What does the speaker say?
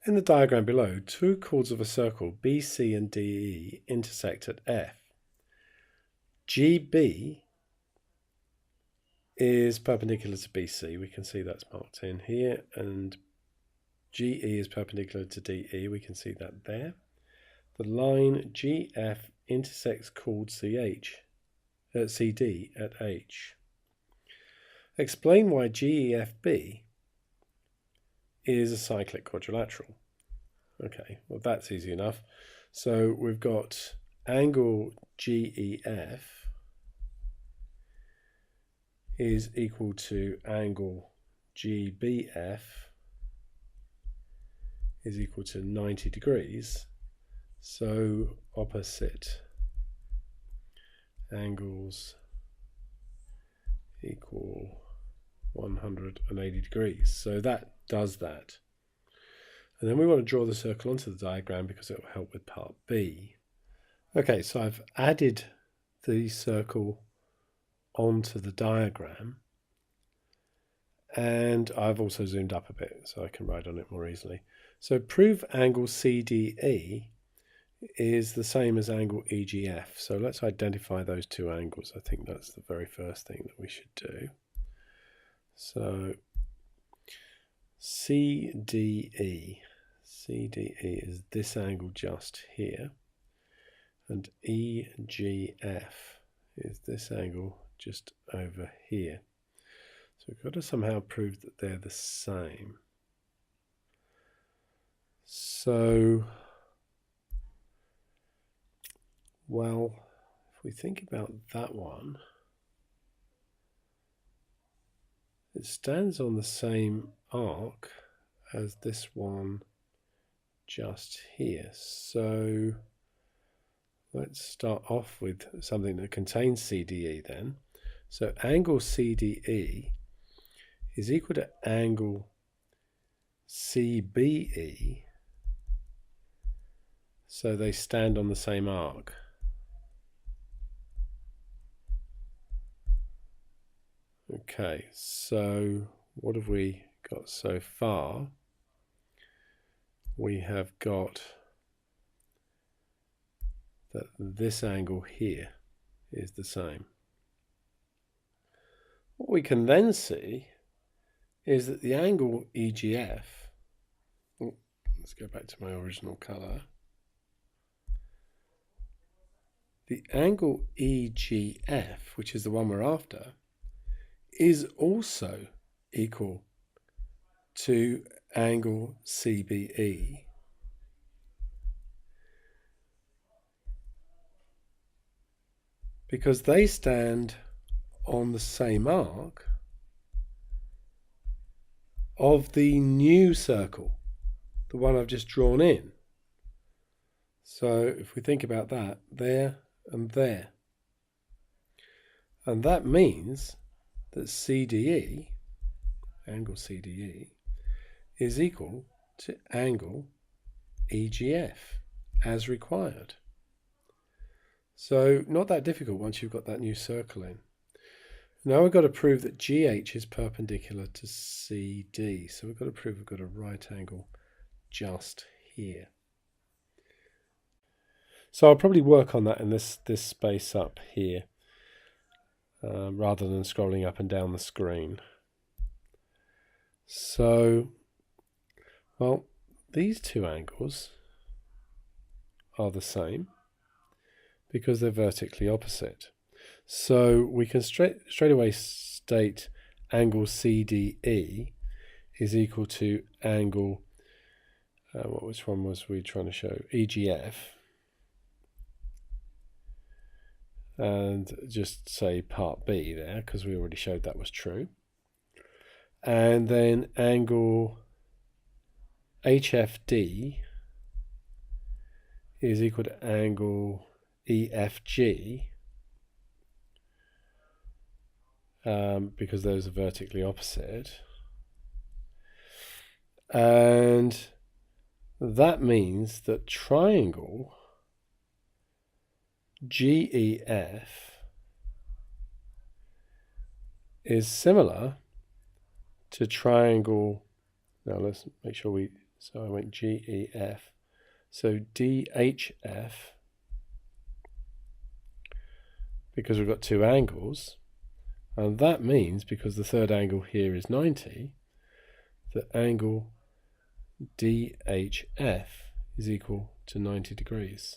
In the diagram below, two chords of a circle BC and DE intersect at F. GB is perpendicular to BC. We can see that's marked in here. And GE is perpendicular to DE. We can see that there. The line GF intersects chord CD at H. Explain why GEFB is a cyclic quadrilateral. Okay, well that's easy enough. So we've got angle GEF is equal to angle GBF is equal to 90 degrees. So opposite angles equal 180 degrees. So that does that. And then we want to draw the circle onto the diagram because it will help with part B. Okay, so I've added the circle onto the diagram, and I've also zoomed up a bit so I can write on it more easily. So prove angle CDE is the same as angle EGF. So let's identify those two angles. I think that's the very first thing that we should do. So CDE is this angle just here, and EGF is this angle just over here. So we've got to somehow prove that they're the same. So, well, if we think about that one, it stands on the same arc as this one just here. So let's start off with something that contains CDE then. So angle CDE is equal to angle CBE. So they stand on the same arc. Okay, so what have we got so far? We have got that this angle here is the same. What we can then see is that the angle EGF, let's go back to my original colour, the angle EGF, which is the one we're after, is also equal to angle CBE. Because they stand on the same arc of the new circle, the one I've just drawn in. So if we think about that, there and there. And that means that CDE, angle CDE, is equal to angle EGF as required. So not that difficult once you've got that new circle in. Now we've got to prove that GH is perpendicular to CD. So we've got to prove we've got a right angle just here. So I'll probably work on that in this space up here, rather than scrolling up and down the screen. So, well, these two angles are the same because they're vertically opposite. So we can straight away state angle CDE is equal to angle, which one was we trying to show? EGF. And just say part B there, because we already showed that was true. And then angle HFD is equal to angle EFG, because those are vertically opposite. And that means that triangle GEF is similar to triangle, now let's make sure we So I went GEF. So DHF, because we've got two angles, and that means, because the third angle here is 90, the angle DHF is equal to 90 degrees.